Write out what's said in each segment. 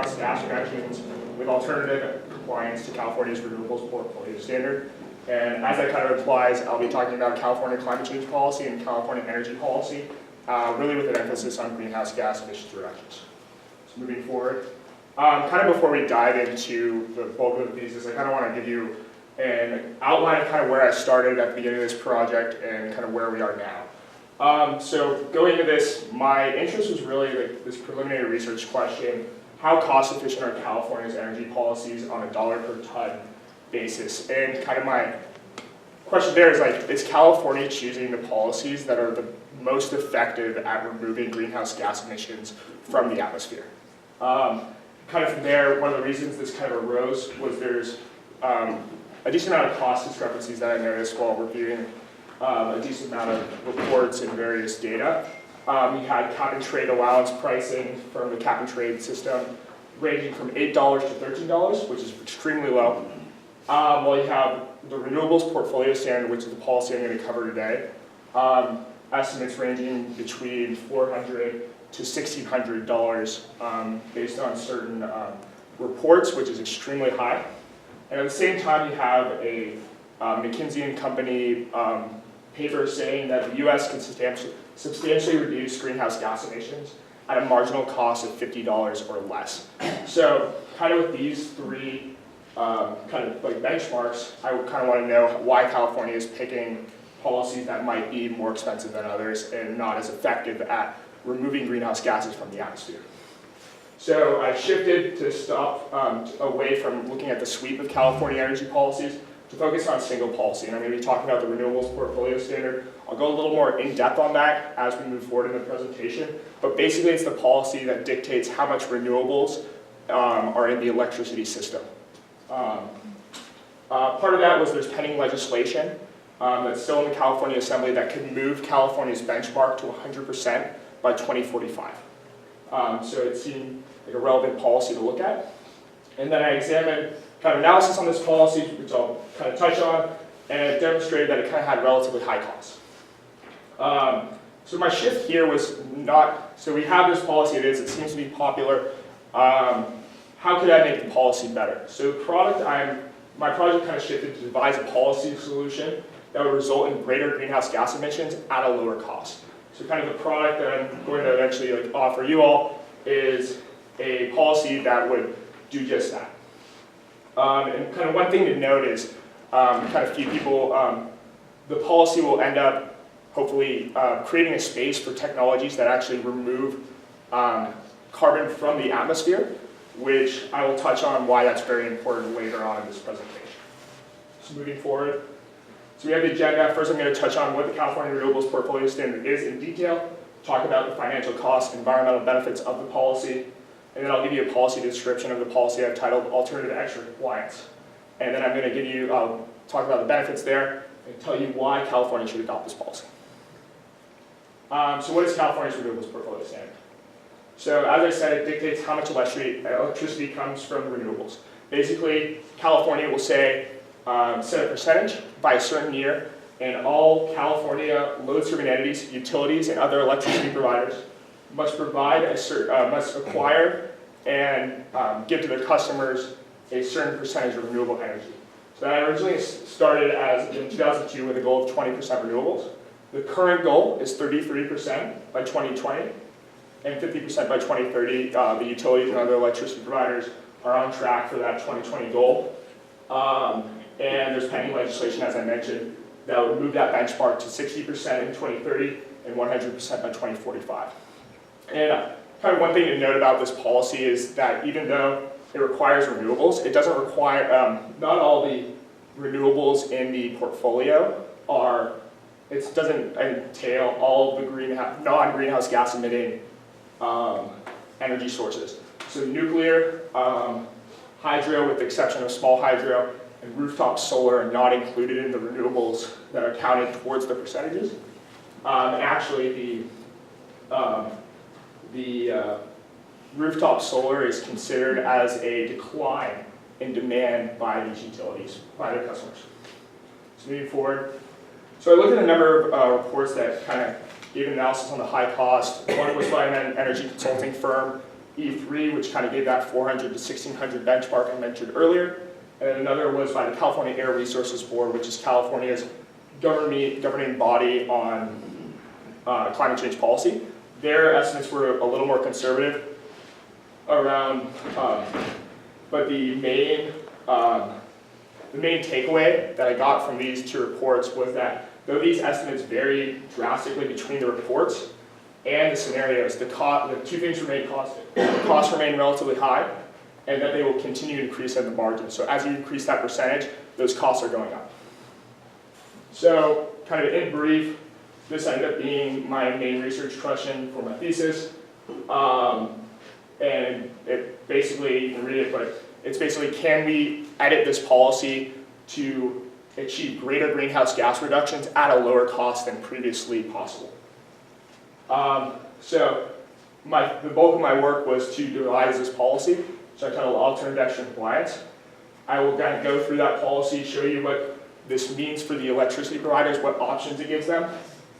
greenhouse gas reductions with alternative compliance to California's Renewables portfolio standard. And as that kind of implies, I'll be talking about California climate change policy and California energy policy, really with an emphasis on greenhouse gas emissions reductions. So moving forward, kind of before we dive into the bulk of the thesis, I kind of want to give you an outline of kind of where I started at the beginning of this project and kind of where we are now. So going into this, my interest was really like this preliminary research question: how cost efficient are California's energy policies on a dollar per ton basis? And kind of my question there is like, is California choosing the policies that are the most effective at removing greenhouse gas emissions from the atmosphere? Kind of from there, one of the reasons this kind of arose was there's a decent amount of cost discrepancies that I noticed while reviewing a decent amount of reports and various data. You had cap and trade allowance pricing from the cap and trade system ranging from $8 to $13, which is extremely low. While you have the Renewables portfolio standard, which is the policy I'm going to cover today, estimates ranging between $400 to $1,600 based on certain reports, which is extremely high. And at the same time, you have a McKinsey and Company paper saying that the U.S. can substantially reduce greenhouse gas emissions at a marginal cost of $50 or less. So kind of with these three kind of like benchmarks, I would kind of want to know why California is picking policies that might be more expensive than others and not as effective at removing greenhouse gases from the atmosphere. So I shifted to stop away from looking at the sweep of California energy policies to focus on a single policy. And I'm going to be talking about the Renewables portfolio standard. I'll go a little more in depth on that as we move forward in the presentation. But basically it's the policy that dictates how much renewables are in the electricity system. Part of that was there's pending legislation that's still in the California Assembly that could move California's benchmark to 100% by 2045. So it seemed like a relevant policy to look at. And then I examined kind of analysis on this policy, which I'll kind of touch on, and it demonstrated that it kind of had relatively high costs. So my shift here was not, so we have this policy, it seems to be popular. How could I make the policy better? So my project kind of shifted to devise a policy solution that would result in greater greenhouse gas emissions at a lower cost. So kind of the product that I'm going to eventually offer you all is a policy that would do just that. And kind of one thing to note is, kind of few people, the policy will end up hopefully creating a space for technologies that actually remove carbon from the atmosphere, which I will touch on why that's very important later on in this presentation. So moving forward. So we have the agenda. First I'm going to touch on what the California Renewables portfolio standard is in detail, talk about the financial costs, environmental benefits of the policy, and then I'll give you a policy description of the policy I've titled Alternative Extra Compliance. And then I'm going to give you, talk about the benefits there and tell you why California should adopt this policy. So what is California's Renewables portfolio standard? So as I said, it dictates how much electricity comes from renewables. Basically, California will say, set a percentage by a certain year, and all California load-serving entities, utilities, and other electricity providers must must acquire and give to their customers a certain percentage of renewable energy. So that originally started as in 2002 with a goal of 20% renewables. The current goal is 33% by 2020 and 50% by 2030. The utilities and other electricity providers are on track for that 2020 goal. And there's pending legislation, as I mentioned, that would move that benchmark to 60% in 2030 and 100% by 2045. And kind of one thing to note about this policy is that even though it requires renewables, it doesn't require, not all the renewables in the portfolio are, it doesn't entail all of the non-greenhouse gas emitting energy sources. So nuclear, hydro with the exception of small hydro, and rooftop solar are not included in the renewables that are counted towards the percentages. Actually, the rooftop solar is considered as a decline in demand by these utilities, by their customers. So moving forward. So I looked at a number of reports that kind of gave an analysis on the high cost. One was by an energy consulting firm E3, which kind of gave that 400 to 1600 benchmark I mentioned earlier. And then another was by the California Air Resources Board, which is California's governing body on climate change policy. Their estimates were a little more conservative around, but the main takeaway that I got from these two reports was that though these estimates vary drastically between the reports and the scenarios, the two things remain constant. The costs remain relatively high, and that they will continue to increase at the margin. So as you increase that percentage, those costs are going up. So kind of in brief, this ended up being my main research question for my thesis. And it basically, you can read it, but it's basically, can we edit this policy to achieve greater greenhouse gas reductions at a lower cost than previously possible? So the bulk of my work was to devise this policy, so I titled Alternative Action Compliance. I will kind of go through that policy, show you what this means for the electricity providers, what options it gives them,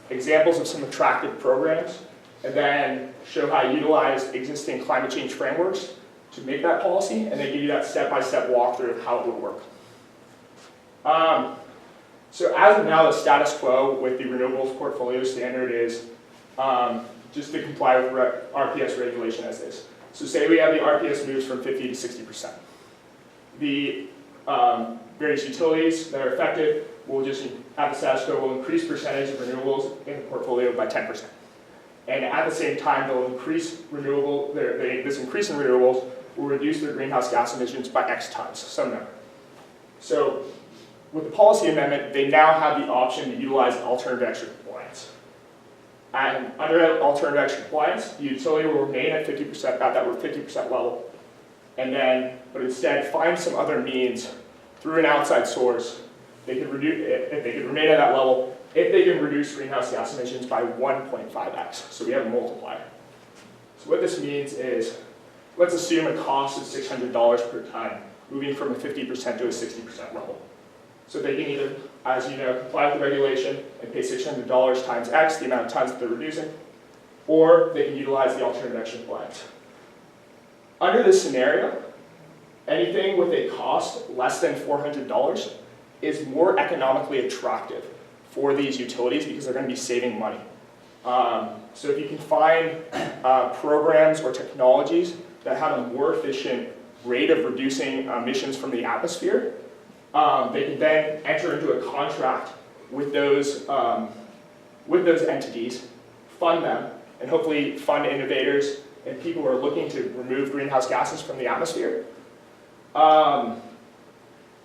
examples of some attractive programs, and then show how I utilize existing climate change frameworks to make that policy, and then give you that step-by-step walkthrough of how it would work. So as of now, the status quo with the renewables portfolio standard is just to comply with RPS regulation as is. So say we have the RPS moves from 50 to 60%. The various utilities that are affected will just, at the status quo, will increase percentage of renewables in the portfolio by 10%. And at the same time, they'll increase this increase in renewables will reduce their greenhouse gas emissions by X tons, some number. So with the policy amendment, they now have the option to utilize alternative extra compliance. And under alternative extra compliance, the utility will remain at 50%, at that 50% level, but instead find some other means through an outside source. They could remain at that level if they can reduce greenhouse gas emissions by 1.5x. So we have a multiplier. So what this means is, let's assume a cost of $600 per ton, moving from a 50% to a 60% level. So they can either, as you know, comply with the regulation and pay $600 times X, the amount of tons that they're reducing, or they can utilize the alternative action compliance. Under this scenario, anything with a cost less than $400 is more economically attractive for these utilities because they're going to be saving money. So if you can find programs or technologies that have a more efficient rate of reducing emissions from the atmosphere, they can then enter into a contract with those entities, fund them, and hopefully fund innovators and people who are looking to remove greenhouse gases from the atmosphere. And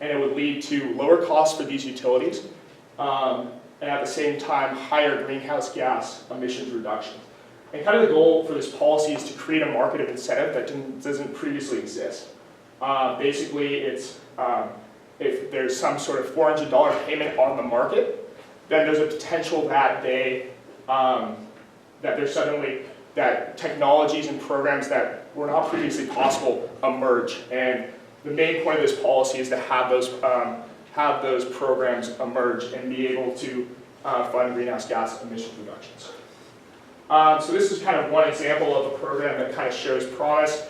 it would lead to lower costs for these utilities, and at the same time, higher greenhouse gas emissions reduction. And kind of the goal for this policy is to create a market of incentive that doesn't previously exist. Basically, it's if there's some sort of $400 payment on the market, then there's a potential that that technologies and programs that were not previously possible emerge. And the main point of this policy is to have those programs emerge and be able to fund greenhouse gas emissions reductions. So this is kind of one example of a program that kind of shows promise.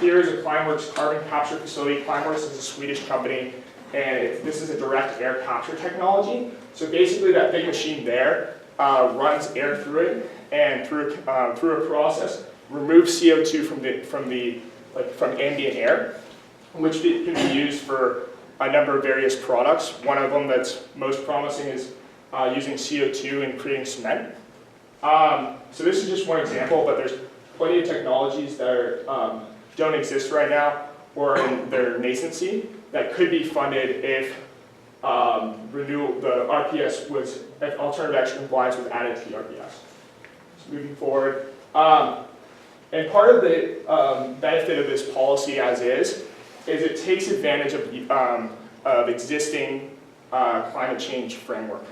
Here is a Climeworks carbon capture facility. Climeworks is a Swedish company, and this is a direct air capture technology. So basically that big machine there runs air through it, and through a process, removes CO2 from ambient air, which can be used for a number of various products. One of them that's most promising is using CO2 in creating cement. So this is just one example, but there's plenty of technologies that don't exist right now or in their nascency that could be funded if if alternative action compliance was added to the RPS. So moving forward, and part of the benefit of this policy as is it takes advantage of existing climate change framework.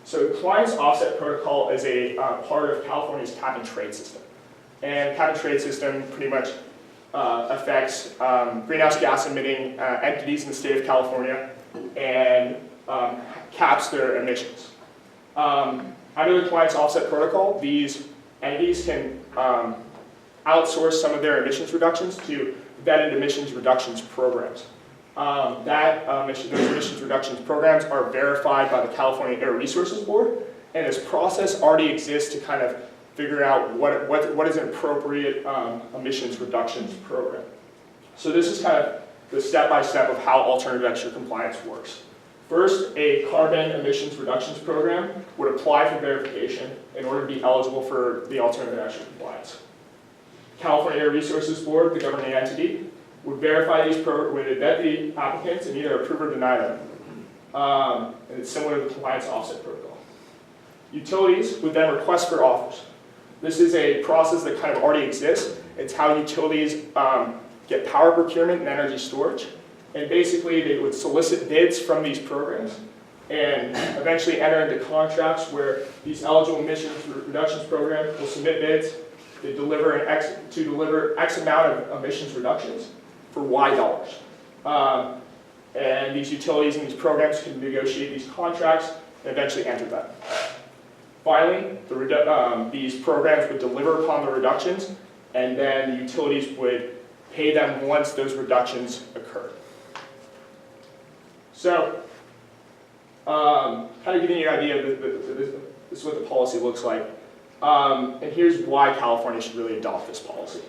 So the Compliance Offset Protocol is a part of California's cap and trade system. And cap and trade system pretty much affects greenhouse gas emitting entities in the state of California and caps their emissions. Under the Compliance Offset Protocol, these entities can outsource some of their emissions reductions to vetted emissions reductions programs. Those emissions reductions programs are verified by the California Air Resources Board, and this process already exists to kind of figure out what is an appropriate emissions reductions program. So this is kind of the step-by-step of how alternative extra compliance works. First, a carbon emissions reductions program would apply for verification in order to be eligible for the alternative extra compliance. California Air Resources Board, the governing entity, would verify these would vet the applicants and either approve or deny them. And it's similar to the compliance offset protocol. Utilities would then request for offers. This is a process that kind of already exists. It's how utilities get power procurement and energy storage. And basically, they would solicit bids from these programs and eventually enter into contracts where these eligible emissions reductions programs will submit bids to deliver X amount of emissions reductions for Y dollars. And these utilities and these programs can negotiate these contracts and eventually enter them. Finally, these programs would deliver upon the reductions, and then the utilities would pay them once those reductions occurred. So, kind of giving you an idea of this is what the policy looks like. And here's why California should really adopt this policy.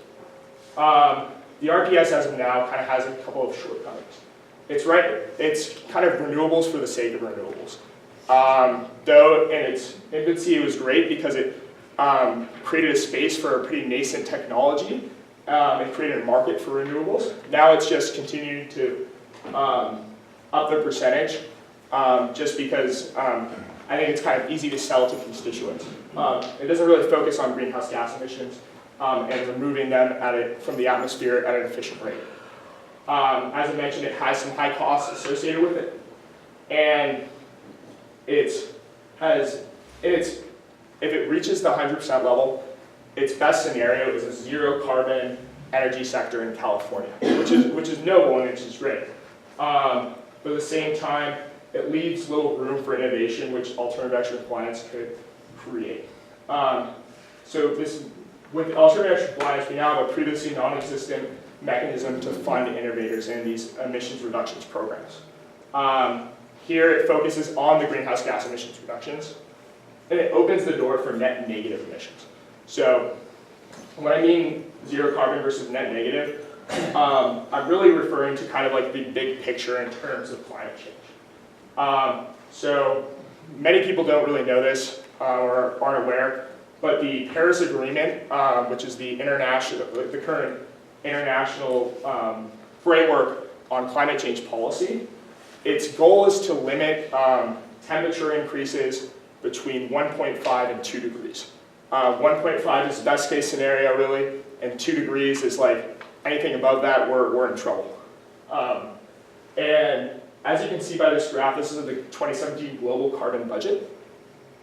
The RPS as of now kind of has a couple of shortcomings. It's kind of renewables for the sake of renewables. Though in its infancy it was great because it created a space for a pretty nascent technology. It created a market for renewables. Now it's just continuing to up the percentage just because I think it's kind of easy to sell to constituents. It doesn't really focus on greenhouse gas emissions and removing them from the atmosphere at an efficient rate. As I mentioned, it has some high costs associated with it, and if it reaches the 100% level, its best scenario is a zero carbon energy sector in California, which is noble and which is great. But at the same time, it leaves little room for innovation, which alternative extra compliance could create. With alternative extra compliance, we now have a previously non-existent mechanism to fund innovators in these emissions reductions programs. Here it focuses on the greenhouse gas emissions reductions, and it opens the door for net negative emissions. So when I mean zero carbon versus net negative, I'm really referring to kind of like the big picture in terms of climate change. So many people don't really know this or aren't aware, but the Paris Agreement, which is the current international framework on climate change policy, its goal is to limit temperature increases between 1.5 and 2 degrees. 1.5 is the best case scenario, really, and 2 degrees is like anything above that, we're in trouble. And as you can see by this graph, this is the 2017 global carbon budget.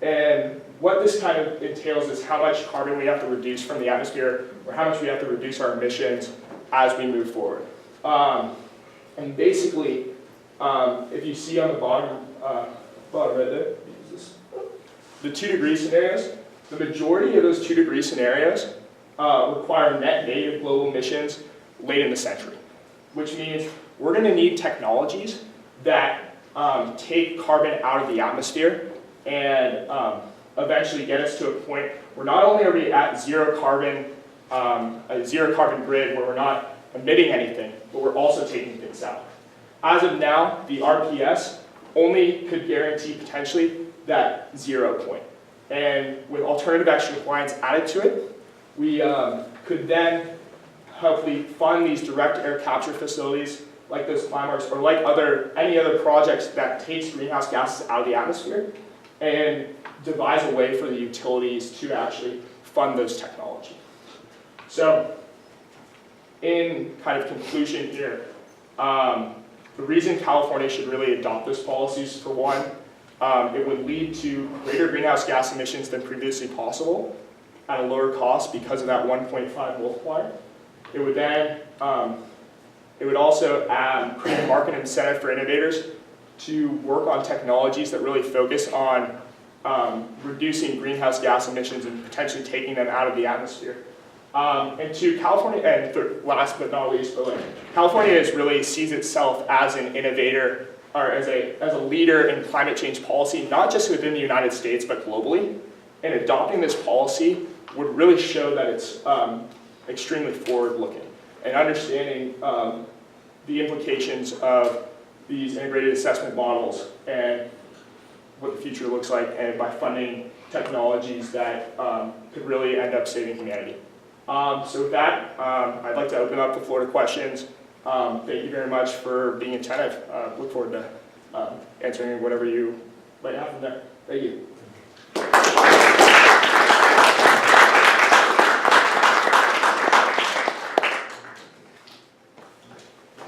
And what this kind of entails is how much carbon we have to reduce from the atmosphere, or how much we have to reduce our emissions as we move forward. And basically, if you see on the bottom right there, the 2 degree scenarios, the majority of those 2 degree scenarios require net negative global emissions late in the century, which means we're going to need technologies that take carbon out of the atmosphere and eventually get us to a point where not only are we at zero carbon, a zero carbon grid where we're not emitting anything, but we're also taking things out. As of now, the RPS only could guarantee potentially that 0 point. And with alternative extra compliance added to it, we could then hopefully fund these direct air capture facilities like those Climeworks or like any other projects that takes greenhouse gases out of the atmosphere and devise a way for the utilities to actually fund those technologies. So in kind of conclusion here, the reason California should really adopt this policy is, for one, it would lead to greater greenhouse gas emissions than previously possible at a lower cost because of that 1.5 multiplier. It would then, it would also create a market incentive for innovators to work on technologies that really focus on reducing greenhouse gas emissions and potentially taking them out of the atmosphere. And two, California, and last but not least, but California really sees itself as an innovator or as a leader in climate change policy, not just within the United States, but globally. And adopting this policy would really show that it's extremely forward-looking and understanding the implications of these integrated assessment models and what the future looks like, and by funding technologies that could really end up saving humanity. So with that, I'd like to open up the floor to questions. Thank you very much for being attentive. Look forward to answering whatever you might have from there. Thank you.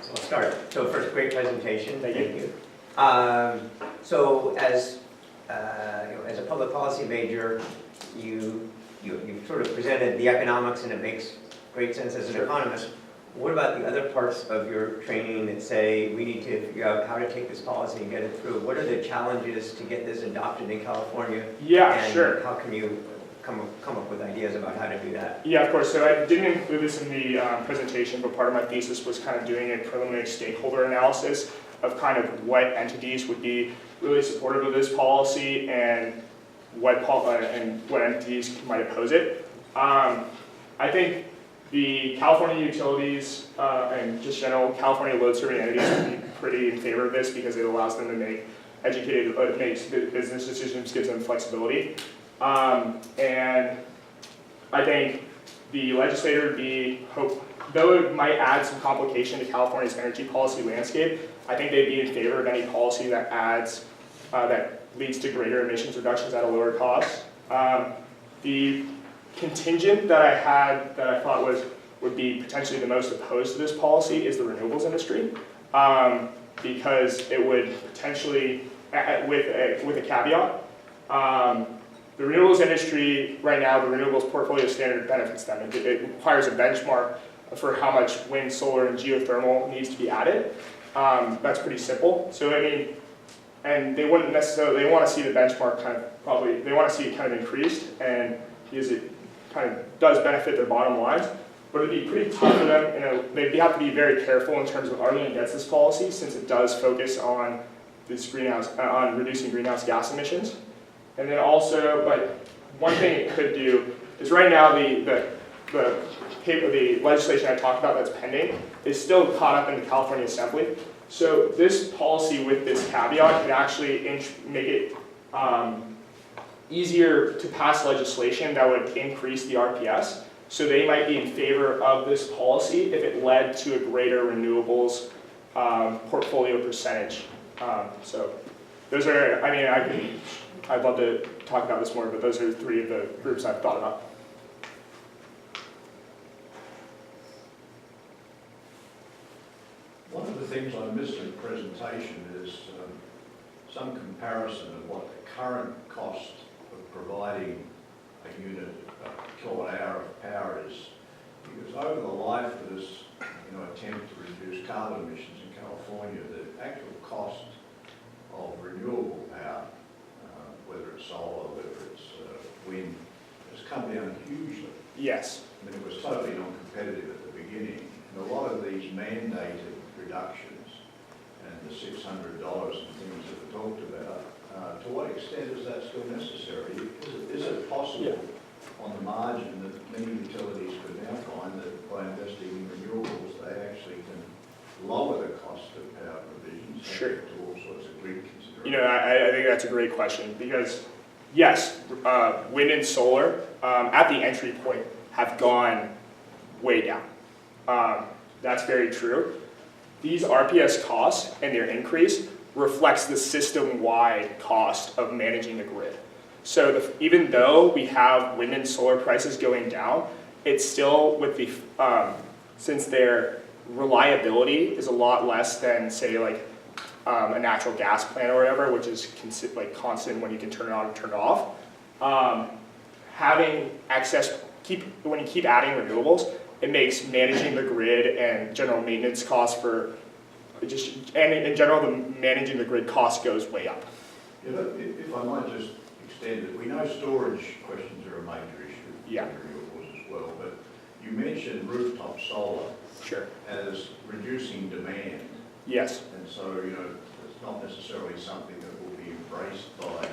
So I'll start. So first, great presentation. Thank you. So as a public policy major, you sort of presented the economics, and it makes great sense as an economist. What about the other parts of your training that say we need to figure out how to take this policy and get it through? What are the challenges to get this adopted in California? Yeah, and sure. How can you come up with ideas about how to do that? Yeah, of course. So I didn't include this in the presentation, but part of my thesis was kind of doing a preliminary stakeholder analysis of kind of what entities would be really supportive of this policy and what entities might oppose it. I think the California utilities and just general California load-serving entities would be pretty in favor of this because it allows them to make makes business decisions, gives them flexibility. And I think the legislator would be, though it might add some complication to California's energy policy landscape, I think they'd be in favor of any policy that that leads to greater emissions reductions at a lower cost. The contingent that I had that I thought would be potentially the most opposed to this policy is the renewables industry, because it would potentially, with a caveat, the renewables industry right now, the renewables portfolio standard benefits them. It requires a benchmark for how much wind, solar, and geothermal needs to be added. That's pretty simple. So I mean, and they wouldn't necessarily, they want to see the benchmark they want to see it kind of increased, and because it kind of does benefit their bottom lines, but it'd be pretty tough for them. They'd have to be very careful in terms of arguing against this policy, since it does focus on this on reducing greenhouse gas emissions. And then also, but one thing it could do is right now the legislation I talked about that's pending is still caught up in the California Assembly. So this policy with this caveat could actually make it easier to pass legislation that would increase the RPS. So they might be in favor of this policy if it led to a greater renewables portfolio percentage. So those are, I mean, I'd love to talk about this more, but those are three of the groups I've thought about. One of the things I missed in the presentation is some comparison of what the current cost of providing a unit, a kilowatt hour of power is. Because over the life of this attempt to reduce carbon emissions in California, the actual cost of renewable power, whether it's solar, whether it's wind, has come down hugely. Yes. I mean, it was totally non-competitive at the beginning. And a lot of these mandated reductions and the $600 and things that are talked about, to what extent is that still necessary? Is it possible on the margin that many utilities could now find that by investing in renewables, they actually can lower the cost of power provisions? Sure. To all sorts of grid considerations. I think that's a great question, because yes, wind and solar at the entry point have gone way down. That's very true. These RPS costs and their increase reflects the system-wide cost of managing the grid. So even though we have wind and solar prices going down, it's still with the, since their reliability is a lot less than, say, like a natural gas plant or whatever, which is constant when you can turn it on and turn it off. Having excess, when you keep adding renewables, it makes managing the grid and general maintenance costs and in general, managing the grid cost goes way up. Yeah, if I might just extend it, we know storage questions are a major issue Yeah. in renewables as well, but You mentioned rooftop solar Sure. as reducing demand, Yes. and so, it's not necessarily something that will be embraced by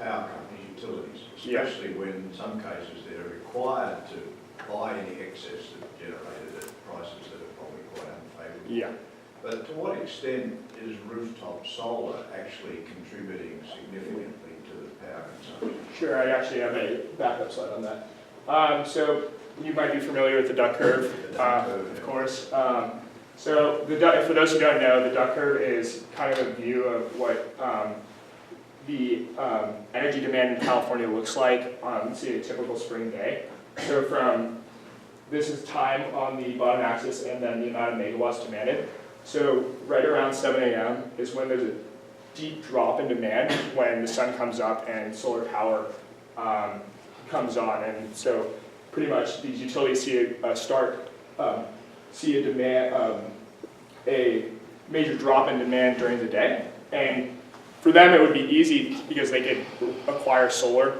power companies, utilities, Yeah. especially when in some cases they're required to buy any excess that's generated at prices that are probably quite unfavourable. Yeah. But to what extent is rooftop solar actually contributing significantly to the power consumption? Sure, I actually have a backup slide on that. So you might be familiar with the duck curve, of course. So the duck, for those who don't know, the duck curve is kind of a view of what the energy demand in California looks like on, say, a typical spring day. So this is time on the bottom axis and then the amount of megawatts demanded. So right around 7 a.m. is when there's a deep drop in demand when the sun comes up and solar power comes on. And so pretty much these utilities see a major drop in demand during the day. And for them, it would be easy because they could acquire solar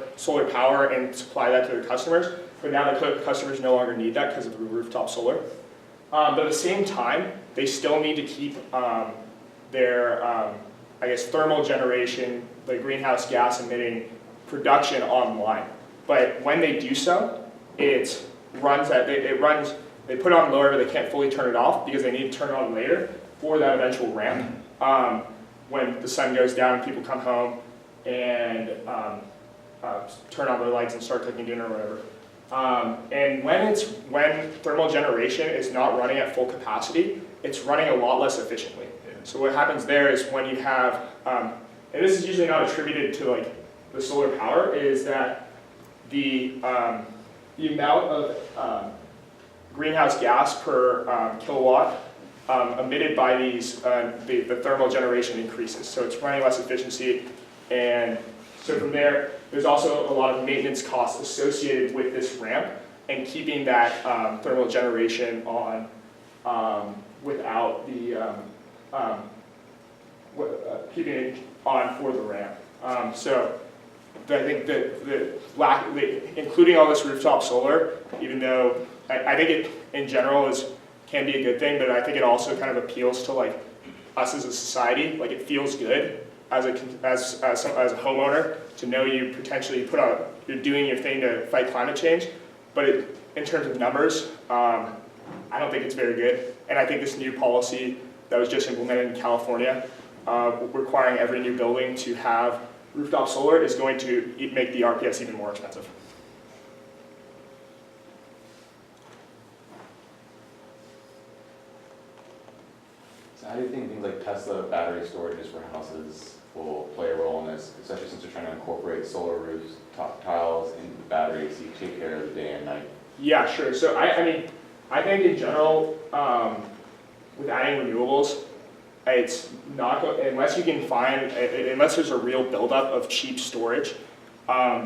power and supply that to their customers. But now the customers no longer need that because of the rooftop solar. But at the same time, they still need to keep their, I guess, thermal generation, the greenhouse gas emitting production online. But when they do so, they put it on lower, but they can't fully turn it off because they need to turn it on later for that eventual ramp. When the sun goes down and people come home and turn on their lights and start cooking dinner or whatever. And when thermal generation is not running at full capacity, it's running a lot less efficiently. So what happens there is when you have, and this is usually not attributed to like the solar power, is that the amount of greenhouse gas per kilowatt emitted by these, the thermal generation increases. So it's running less efficiency, and so from there, there's also a lot of maintenance costs associated with this ramp and keeping that thermal generation on without the, keeping it on for the ramp. So I think that including all this rooftop solar, even though I think it in general can be a good thing, but I think it also kind of appeals to like us as a society. Like it feels good as a homeowner to know you potentially you're doing your thing to fight climate change. But in terms of numbers, I don't think it's very good. And I think this new policy that was just implemented in California, requiring every new building to have rooftop solar, is going to make the RPS even more expensive. So how do you think things like Tesla battery storages for houses will play a role in this, especially since they're trying to incorporate solar roofs, top tiles into the batteries so you take care of the day and night? Yeah, sure. So I think in general, with adding renewables, it's not unless you can find, unless there's a real buildup of cheap storage,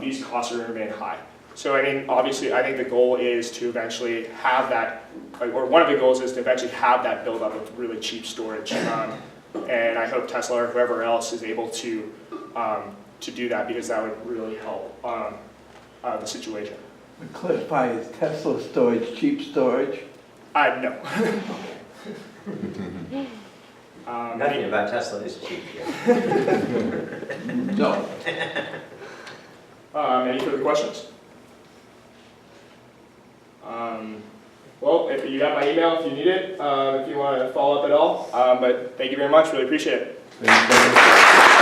these costs are going to remain high. So I mean, obviously, I think the goal is to eventually have that, or one of the goals is to eventually have that buildup of really cheap storage. And I hope Tesla or whoever else is able to do that, because that would really help the situation. To clarify, is Tesla storage cheap storage? No. Nothing about Tesla is cheap here. No. Any further questions? Well, if you got my email if you need it, if you want to follow up at all. But thank you very much, really appreciate it. Thank you.